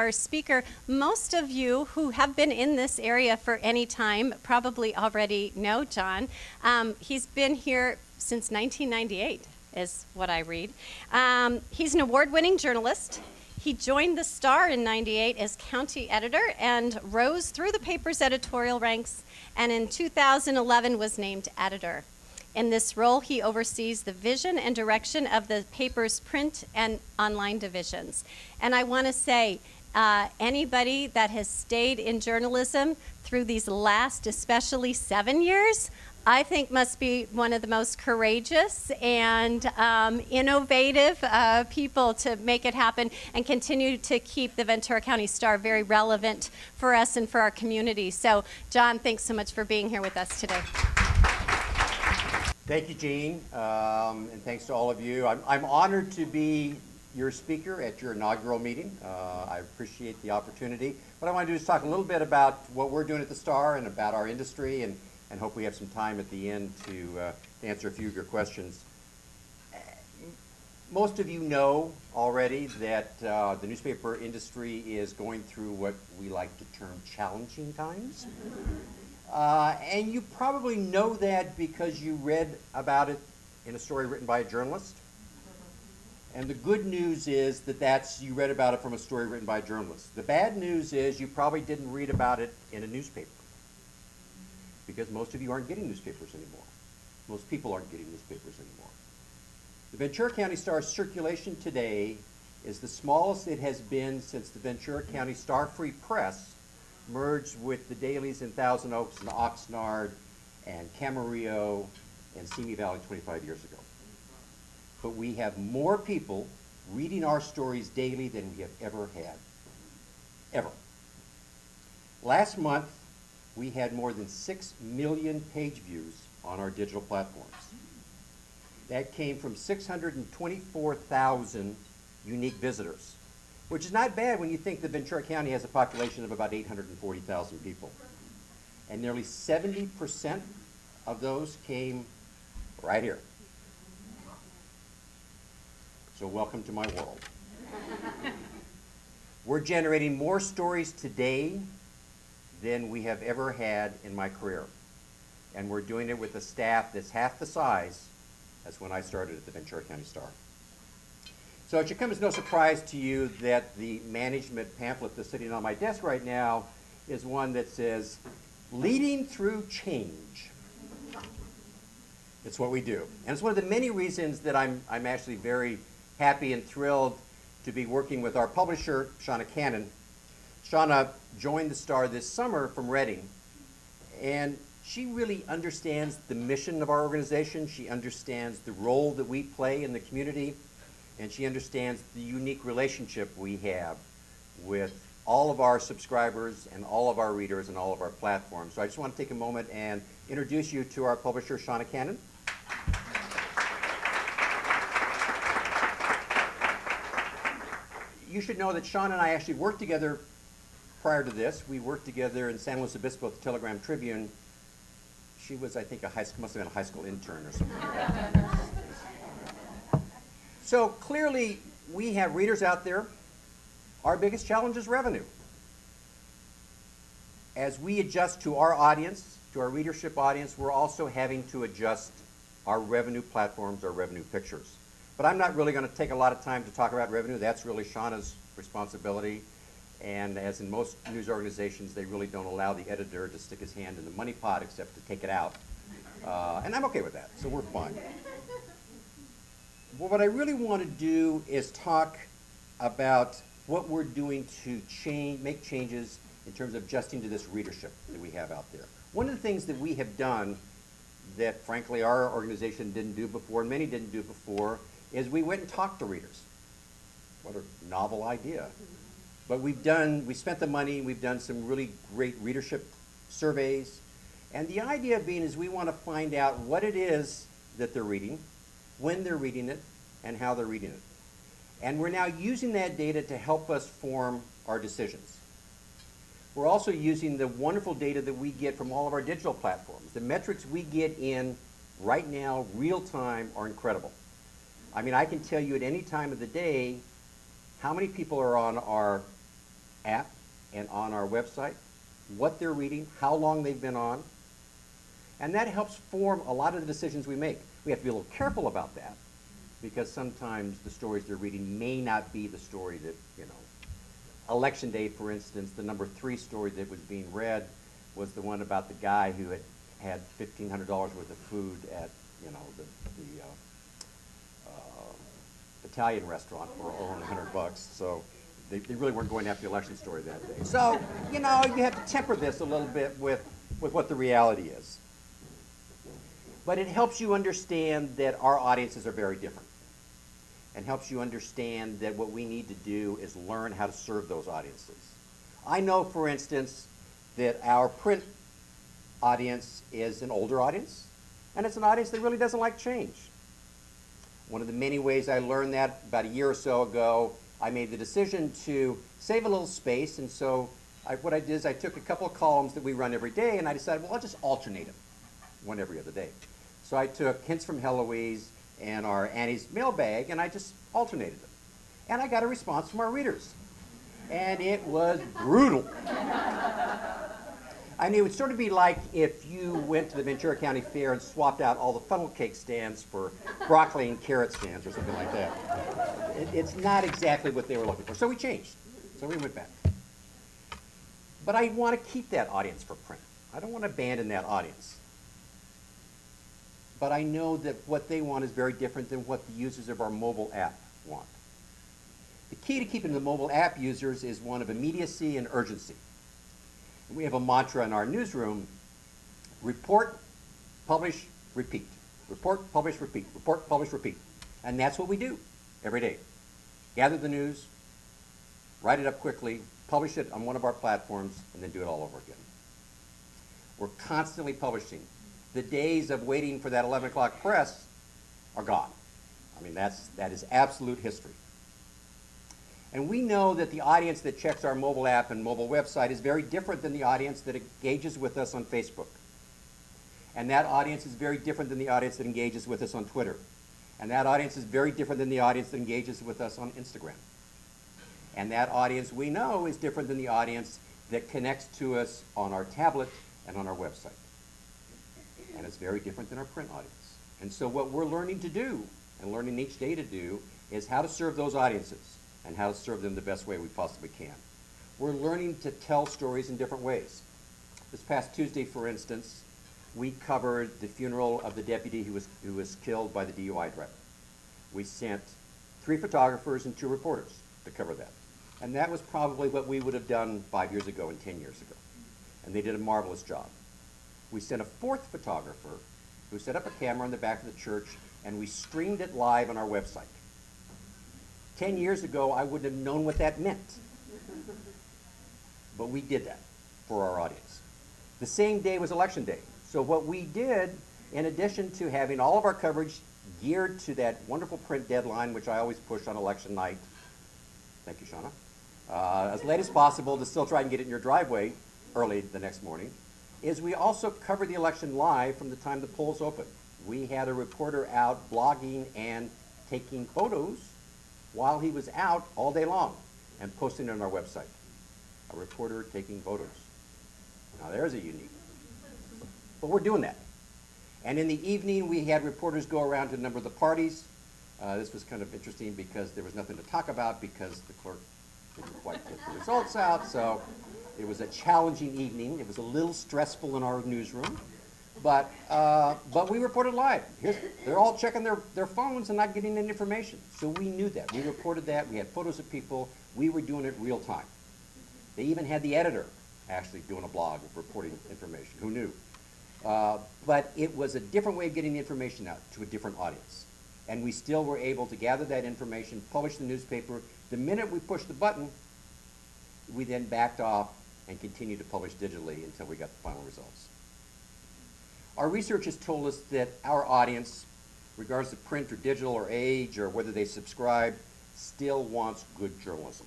our speaker, most of you who have been in this area for any time probably already know John. He's been here since 1998, is what I read. He's an award-winning journalist. He joined the Star in '98 as county editor and rose through the paper's editorial ranks, and in 2011 was named editor. In this role, he oversees the vision and direction of the paper's print and online divisions. And I want to say, anybody that has stayed in journalism through these last, especially 7 years, I think must be one of the most courageous and innovative people to make it happen and continue to keep the Ventura County Star very relevant for us and for our community. So, John, thanks so much for being here with us today. Thank you, Jean, and thanks to all of you. I'm honored to be your speaker at your inaugural meeting. I appreciate the opportunity. What I want to do is talk a little bit about what we're doing at the Star and about our industry, and hope we have some time at the end to answer a few of your questions. Most of you know already that the newspaper industry is going through what we like to term challenging times. And you probably know that because you read about it in a story written by a journalist. And the good news is that you read about it from a story written by a journalist. The bad news is you probably didn't read about it in a newspaper, because most of you aren't getting newspapers anymore. Most people aren't getting newspapers anymore. The Ventura County Star's circulation today is the smallest it has been since the Ventura County Star Free Press merged with the dailies in Thousand Oaks and Oxnard and Camarillo and Simi Valley 25 years ago. But we have more people reading our stories daily than we have ever had, ever. Last month, we had more than 6 million page views on our digital platforms. That came from 624,000 unique visitors, which is not bad when you think that Ventura County has a population of about 840,000 people. And nearly 70% of those came right here. So welcome to my world. We're generating more stories today than we have ever had in my career. And we're doing it with a staff that's half the size as when I started at the Ventura County Star. So it should come as no surprise to you that the management pamphlet that's sitting on my desk right now is one that says, "Leading Through Change." It's what we do. And it's one of the many reasons that I'm actually very happy and thrilled to be working with our publisher, Shauna Cannon. Shauna joined the Star this summer from Reading, and she really understands the mission of our organization. She understands the role that we play in the community, and she understands the unique relationship we have with all of our subscribers and all of our readers and all of our platforms. So I just want to take a moment and introduce you to our publisher, Shauna Cannon. You should know that Shauna and I actually worked together prior to this. We worked together in San Luis Obispo at the Telegram Tribune. She was, I think, must have been a high school intern or something like that. So clearly, we have readers out there. Our biggest challenge is revenue. As we adjust to our audience, to our readership audience, we're also having to adjust our revenue platforms, our revenue pictures. But I'm not really going to take a lot of time to talk about revenue. That's really Shauna's responsibility. And as in most news organizations, they really don't allow the editor to stick his hand in the money pot except to take it out. And I'm okay with that, so we're fine. Well, what I really want to do is talk about what we're doing to make changes in terms of adjusting to this readership that we have out there. One of the things that we have done that, frankly, our organization didn't do before, and many didn't do before, is we went and talked to readers. What a novel idea. But we spent the money, we've done some really great readership surveys, and the idea being is we want to find out what it is that they're reading, when they're reading it, and how they're reading it. And we're now using that data to help us form our decisions. We're also using the wonderful data that we get from all of our digital platforms. The metrics we get in right now, real time, are incredible. I mean, I can tell you at any time of the day how many people are on our app and on our website, what they're reading, how long they've been on, and that helps form a lot of the decisions we make. We have to be a little careful about that because sometimes the stories they're reading may not be the story that, you know. Election day, for instance, the number 3 story that was being read was the one about the guy who had $1,500 worth of food at, you know, the Italian restaurant for only $100. So they really weren't going after the election story that day. So, you know, you have to temper this a little bit with what the reality is. But it helps you understand that our audiences are very different, and helps you understand that what we need to do is learn how to serve those audiences. I know, for instance, that our print audience is an older audience, and it's an audience that really doesn't like change. One of the many ways I learned that, about a year or so ago, I made the decision to save a little space, and so what I did is I took a couple of columns that we run every day, and I decided, well, I'll just alternate them, one every other day. So I took Hints from Heloise and our Annie's Mailbag, and I just alternated them. And I got a response from our readers. And it was brutal. I mean, it would sort of be like if you went to the Ventura County Fair and swapped out all the funnel cake stands for broccoli and carrot stands or something like that. It's not exactly what they were looking for. So we changed. So we went back. But I want to keep that audience for print. I don't want to abandon that audience. But I know that what they want is very different than what the users of our mobile app want. The key to keeping the mobile app users is one of immediacy and urgency. We have a mantra in our newsroom: report, publish, repeat. Report, publish, repeat. Report, publish, repeat. And that's what we do every day. Gather the news, write it up quickly, publish it on one of our platforms, and then do it all over again. We're constantly publishing. The days of waiting for that 11 o'clock press are gone. I mean, that is absolute history. And we know that the audience that checks our mobile app and mobile website is very different than the audience that engages with us on Facebook. And that audience is very different than the audience that engages with us on Twitter. And that audience is very different than the audience that engages with us on Instagram. And that audience we know is different than the audience that connects to us on our tablet and on our website. And it's very different than our print audience. And so what we're learning to do, and learning each day to do, is how to serve those audiences and how to serve them the best way we possibly can. We're learning to tell stories in different ways. This past Tuesday, for instance, we covered the funeral of the deputy who was killed by the DUI driver. We sent 3 photographers and 2 reporters to cover that. And that was probably what we would have done 5 years ago and 10 years ago. And they did a marvelous job. We sent a 4th photographer who set up a camera in the back of the church, and we streamed it live on our website. 10 years ago, I wouldn't have known what that meant. But we did that for our audience. The same day was Election Day. So what we did, in addition to having all of our coverage geared to that wonderful print deadline, which I always push on election night, thank you, Shauna, as late as possible to still try and get it in your driveway early the next morning, is we also covered the election live from the time the polls opened. We had a reporter out blogging and taking photos while he was out all day long and posting it on our website. A reporter taking photos. Now there's a unique. But we're doing that. And in the evening, we had reporters go around to a number of the parties. This was kind of interesting because there was nothing to talk about because the clerk didn't quite get the results out. So it was a challenging evening. It was a little stressful in our newsroom. But we reported live. They're all checking their phones and not getting any information. So we knew that. We reported that. We had photos of people. We were doing it real time. They even had the editor actually doing a blog of reporting information. Who knew? But it was a different way of getting the information out to a different audience. And we still were able to gather that information, publish the newspaper. The minute we pushed the button, we then backed off and continued to publish digitally until we got the final results. Our research has told us that our audience, regardless of print or digital or age or whether they subscribe, still wants good journalism.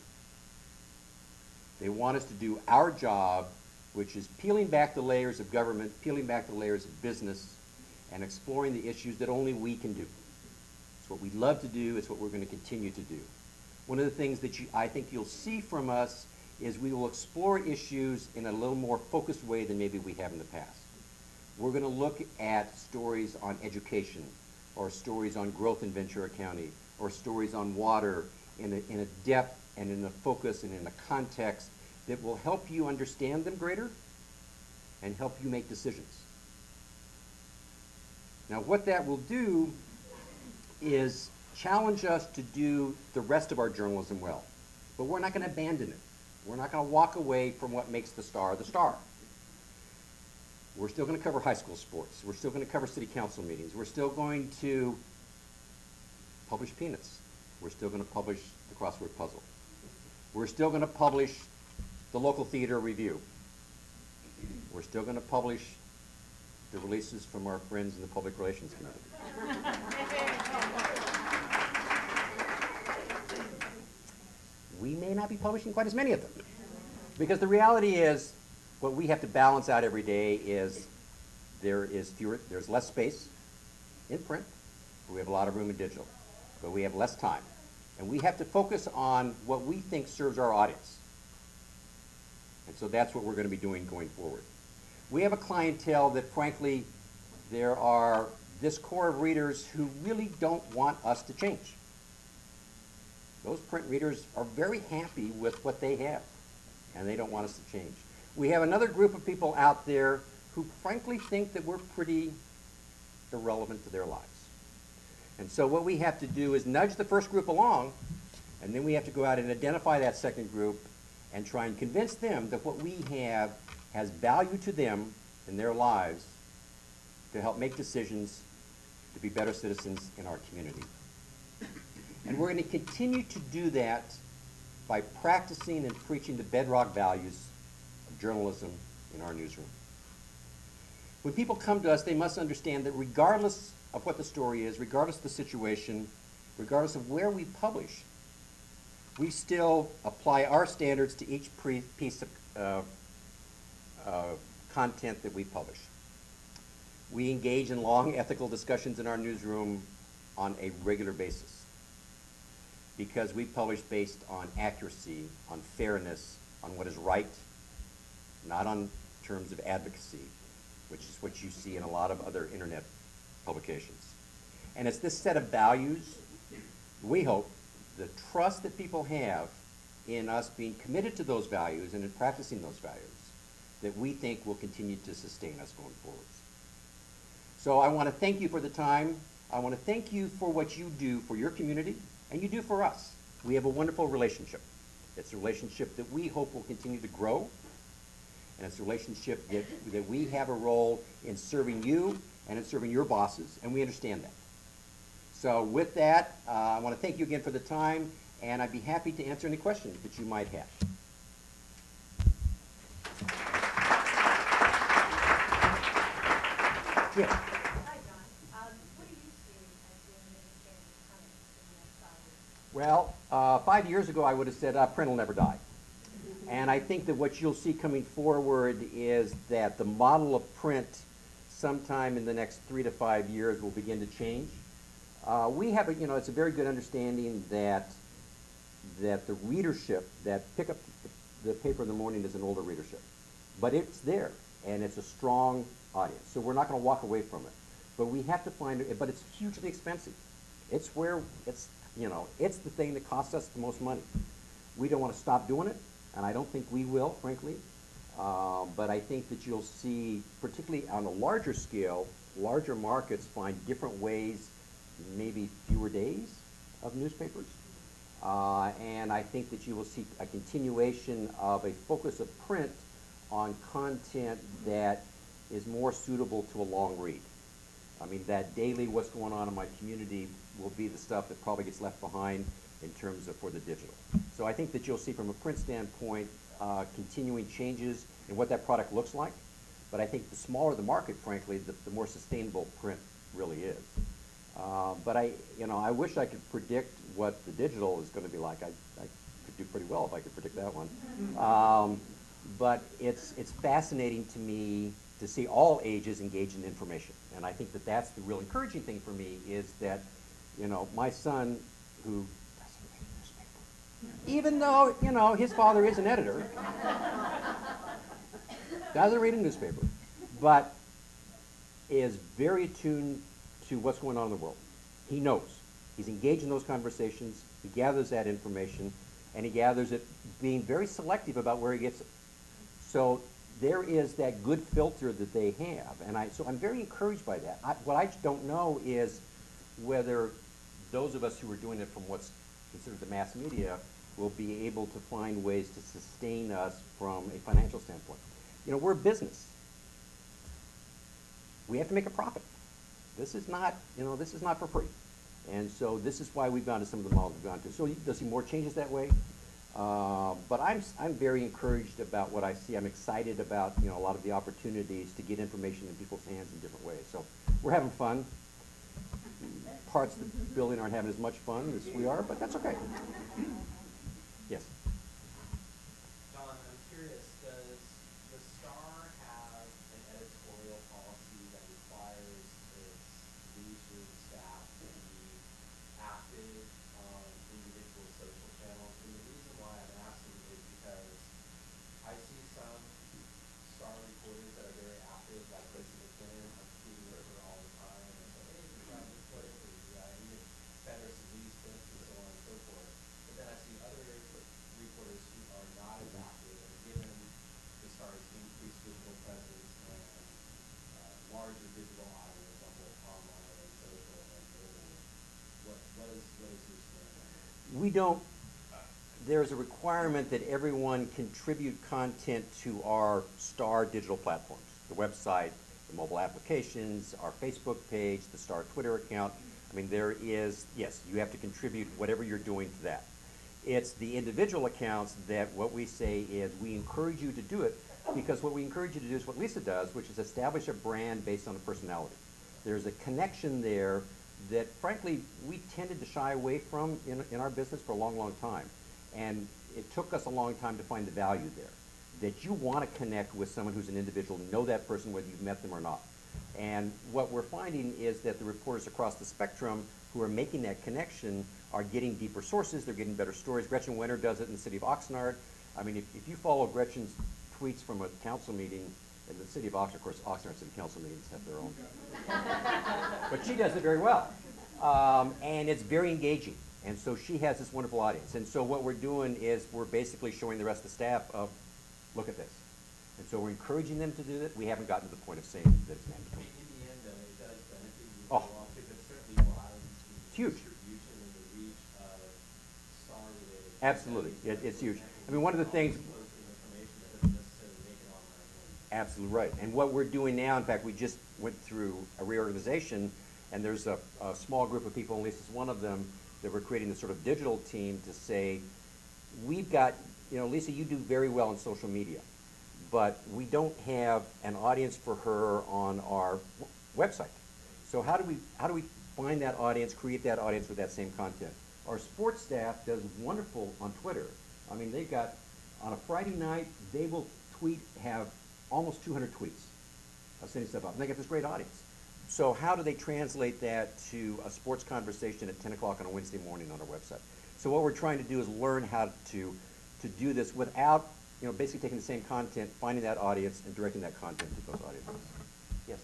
They want us to do our job, which is peeling back the layers of government, peeling back the layers of business, and exploring the issues that only we can do. It's what we love to do. It's what we're going to continue to do. One of the things that I think you'll see from us is we will explore issues in a little more focused way than maybe we have in the past. We're going to look at stories on education, or stories on growth in Ventura County, or stories on water in a depth and in a focus and in a context that will help you understand them greater and help you make decisions. Now, what that will do is challenge us to do the rest of our journalism well. But we're not going to abandon it. We're not going to walk away from what makes the star the star. We're still going to cover high school sports. We're still going to cover city council meetings. We're still going to publish peanuts. We're still going to publish the crossword puzzle. We're still going to publish the local theater review. We're still going to publish the releases from our friends in the public relations community. We may not be publishing quite as many of them, because the reality is what we have to balance out every day is there's less space in print, but we have a lot of room in digital, but we have less time. And we have to focus on what we think serves our audience. And so that's what we're going to be doing going forward. We have a clientele that, frankly, there are this core of readers who really don't want us to change. Those print readers are very happy with what they have, and they don't want us to change. We have another group of people out there who frankly think that we're pretty irrelevant to their lives. And so what we have to do is nudge the first group along, and then we have to go out and identify that second group and try and convince them that what we have has value to them in their lives to help make decisions to be better citizens in our community. And we're going to continue to do that by practicing and preaching the bedrock values of journalism in our newsroom. When people come to us, they must understand that regardless of what the story is, regardless of the situation, regardless of where we publish, we still apply our standards to each piece of content that we publish. We engage in long ethical discussions in our newsroom on a regular basis because we publish based on accuracy, on fairness, on what is right, not on terms of advocacy, which is what you see in a lot of other internet publications. And it's this set of values, we hope, the trust that people have in us being committed to those values and in practicing those values that we think will continue to sustain us going forward. So I want to thank you for the time. I want to thank you for what you do for your community and you do for us. We have a wonderful relationship. It's a relationship that we hope will continue to grow, and it's a relationship that we have a role in serving you and in serving your bosses, and we understand that. So with that, I want to thank you again for the time, and I'd be happy to answer any questions that you might have. Yeah. Hi, John. What do you see as the administrative coming in the next 5 years? Well, 5 years ago, I would have said print will never die. And I think that what you'll see coming forward is that the model of print sometime in the next 3 to 5 years will begin to change. We have, it's a very good understanding that the readership that pick up the paper in the morning is an older readership. But it's there, and it's a strong audience. So we're not going to walk away from it. But we have to find it, but it's hugely expensive. It's the thing that costs us the most money. We don't want to stop doing it, and I don't think we will, frankly. But I think that you'll see, particularly on a larger scale, larger markets find different ways, maybe fewer days of newspapers. And I think that you will see a continuation of a focus of print on content that is more suitable to a long read. I mean, that daily what's going on in my community will be the stuff that probably gets left behind in terms of for the digital. So I think that you'll see from a print standpoint continuing changes in what that product looks like. But I think the smaller the market, frankly, the more sustainable print really is. But I wish I could predict what the digital is going to be like. I could do pretty well if I could predict that one. But it's fascinating to me to see all ages engage in information. And I think that that's the real encouraging thing for me is that, my son, who doesn't read a newspaper, even though, you know, his father is an editor. Doesn't read a newspaper, but is very attuned to what's going on in the world. He knows. He's engaged in those conversations. He gathers that information, and he gathers it being very selective about where he gets it. So there is that good filter that they have, and so I'm very encouraged by that. What I don't know is whether those of us who are doing it from what's considered the mass media will be able to find ways to sustain us from a financial standpoint. You know, we're a business. We have to make a profit. This is not, you know, this is not for free. And so this is why we've gone to some of the models we've gone to. So you'll see more changes that way. But I'm very encouraged about what I see. I'm excited about, you know, a lot of the opportunities to get information in people's hands in different ways. So we're having fun. Parts of the building aren't having as much fun as we are, but that's okay. Yes. John, I'm curious, does the Star have an editorial policy that requires its producers, staff to be active on individual social channels? And the reason why I'm asking is because I see some Star reporters that are very active, like Lacey McKinnon. I'm tweeting with her all the time. And say, hey, we got this place, or we got even better these tips, and so on and so forth. But then I see other reporters who are not as active, and given the Star's increased digital presence and larger digital audience on both online and social and mobile, what is your stand? We don't, there's a requirement that everyone contribute content to our Star digital platforms, the website, the mobile applications, our Facebook page, the Star Twitter account. I mean, there is, yes, you have to contribute whatever you're doing to that. It's the individual accounts that what we say is we encourage you to do it, because what we encourage you to do is what Lisa does, which is establish a brand based on a personality. There's a connection there that, frankly, we tended to shy away from in our business for a long, long time. And it took us a long time to find the value there, that you want to connect with someone who's an individual, know that person whether you've met them or not. And what we're finding is that the reporters across the spectrum who are making that connection are getting deeper sources, they're getting better stories. Gretchen Winter does it in the city of Oxnard. I mean, if you follow Gretchen's tweets from a council meeting in the city of Oxnard, of course, Oxnard city council meetings have their own. But she does it very well. And it's very engaging. And so she has this wonderful audience. And so what we're doing is we're basically showing the rest of the staff of, look at this. And so we're encouraging them to do that. We haven't gotten to the point of saying that it's mandatory. In the end, though, it does benefit you Oh. a lot, because it certainly widens It's the huge. distribution and the reach of Star-related. Absolutely. It's huge. I mean, one of the things, Posting information that doesn't necessarily make it online only. absolutely right. And what we're doing now, in fact, we just went through a reorganization, and there's a small group of people, and Lisa's one of them, that we're creating this sort of digital team to say, we've got, you know, Lisa, you do very well on social media, but we don't have an audience for her on our website. So how do we find that audience, create that audience with that same content? Our sports staff does wonderful on Twitter. I mean, they've got, on a Friday night, they will have almost 200 tweets of sending stuff up, and they get this great audience. So how do they translate that to a sports conversation at 10 o'clock on a Wednesday morning on our website? So what we're trying to do is learn how to do this without, you know, basically taking the same content, finding that audience, and directing that content to those audiences. Yes?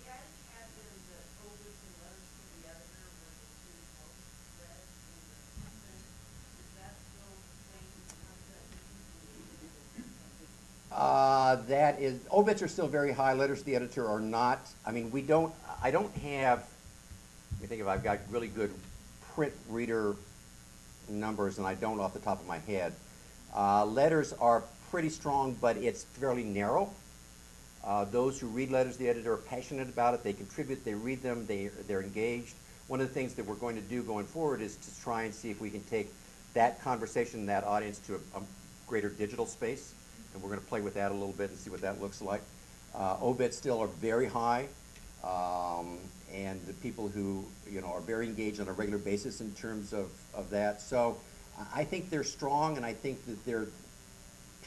The ad had been the oldest and letters from the editor were the two most read in the content. Is that still the same concept? That is, obits are still very high, letters to the editor are not. I mean, I don't have, let me think if I've got really good print reader numbers, and I don't off the top of my head. Letters are pretty strong, but it's fairly narrow. Those who read letters to the editor are passionate about it, they contribute, they read them, they're engaged. One of the things that we're going to do going forward is to try and see if we can take that conversation, that audience, to a greater digital space. And we're going to play with that a little bit and see what that looks like. Obits still are very high, and the people who, you know, are very engaged on a regular basis in terms of that. So I think they're strong, and I think that they're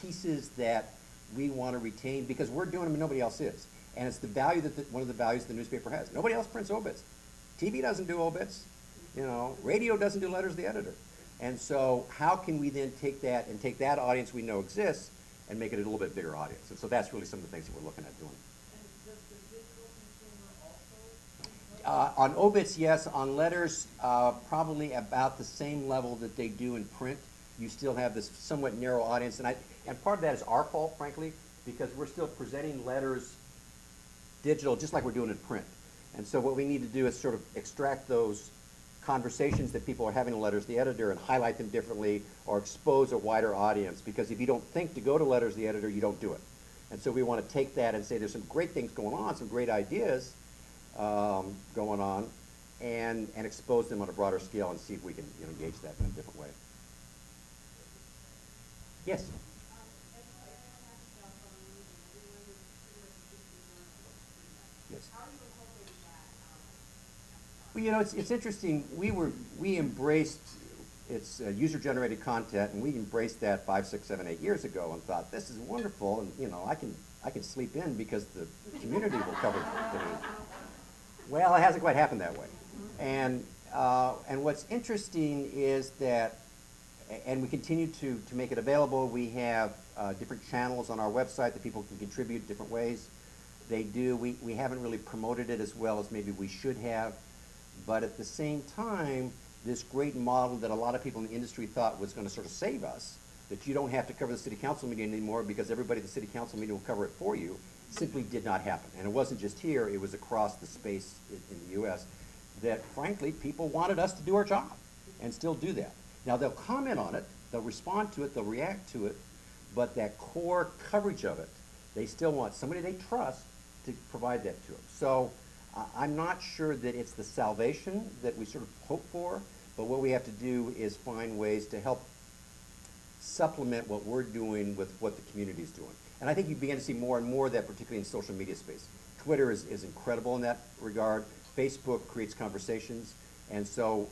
pieces that we want to retain because we're doing them and nobody else is. And it's the value that one of the values the newspaper has. Nobody else prints obits. TV doesn't do obits. You know, radio doesn't do letters to the editor. And so how can we then take that and take that audience we know exists and make it a little bit bigger audience? And so that's really some of the things that we're looking at doing. And does the digital consumer also? On obits, yes. On letters, probably about the same level that they do in print. You still have this somewhat narrow audience, and part of that is our fault, frankly, because we're still presenting letters digital just like we're doing in print. And so what we need to do is sort of extract those conversations that people are having in letters to the editor and highlight them differently or expose a wider audience, because if you don't think to go to letters to the editor, you don't do it. And so we want to take that and say there's some great things going on, some great ideas going on, and expose them on a broader scale and see if we can engage that in a different way. Yes? Yes. Well, it's interesting. We embraced it's user-generated content, and we embraced that 5, 6, 7, 8 years ago, and thought this is wonderful, and I can sleep in because the community will cover it. Well, it hasn't quite happened that way, and what's interesting is that, and we continue to make it available. We have different channels on our website that people can contribute different ways. They do. We haven't really promoted it as well as maybe we should have. But at the same time, this great model that a lot of people in the industry thought was going to sort of save us, that you don't have to cover the city council meeting anymore because everybody at the city council meeting will cover it for you, simply did not happen. And it wasn't just here, it was across the space in the US that, frankly, people wanted us to do our job and still do that. Now, they'll comment on it, they'll respond to it, they'll react to it, but that core coverage of it, they still want somebody they trust to provide that to them. So I'm not sure that it's the salvation that we sort of hope for, but what we have to do is find ways to help supplement what we're doing with what the community is doing. And I think you begin to see more and more of that, particularly in social media space. Twitter is incredible in that regard. Facebook creates conversations, and so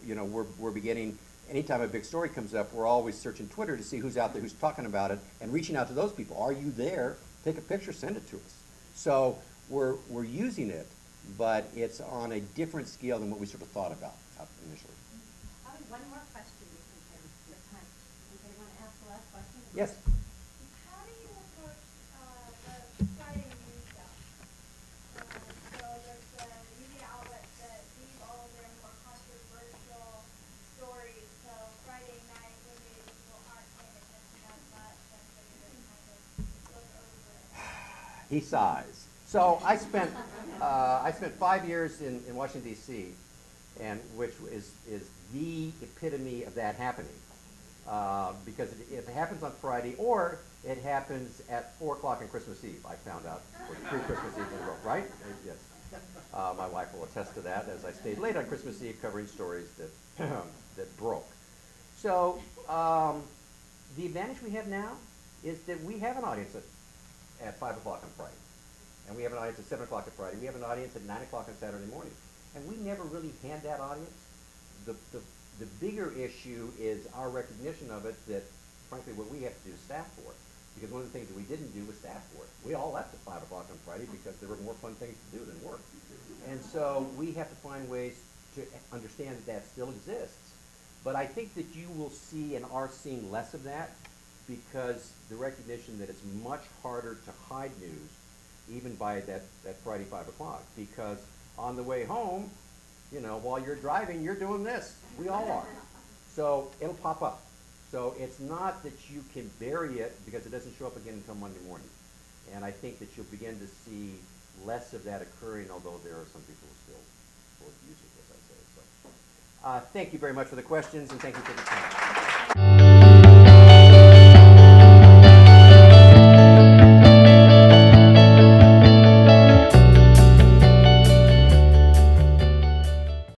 we're beginning. Anytime a big story comes up, we're always searching Twitter to see who's out there, who's talking about it, and reaching out to those people. Are you there? Take a picture, send it to us. So we're using it, but it's on a different scale than what we sort of thought about initially. One more question with time. Anybody want to ask the last question? Yes. How do you approach the Friday news stuff? So there's the media outlets that leave all of their more controversial stories. So Friday night, when people aren't paying attention as much, and so you just kind of look over it. He sighs. So I spent 5 years in Washington, D.C., and which is the epitome of that happening. Because it happens on Friday, or it happens at 4 o'clock on Christmas Eve, I found out, or 3 Christmas Eves in a row, right? Yes. My wife will attest to that, as I stayed late on Christmas Eve covering stories that, that broke. So the advantage we have now is that we have an audience at 5 o'clock on Friday. And we have an audience at 7 o'clock on Friday. We have an audience at 9 o'clock on Saturday morning. And we never really had that audience. The bigger issue is our recognition of it, that frankly what we have to do is staff for it. Because one of the things that we didn't do was staff for it. We all left at 5 o'clock on Friday because there were more fun things to do than work. And so we have to find ways to understand that that still exists. But I think that you will see and are seeing less of that, because the recognition that it's much harder to hide news even by that Friday 5 o'clock, because on the way home, while you're driving, you're doing this. We all are. So it'll pop up. So it's not that you can bury it because it doesn't show up again until Monday morning. And I think that you'll begin to see less of that occurring, although there are some people who still will use it, as I say. So thank you very much for the questions, and thank you for the time.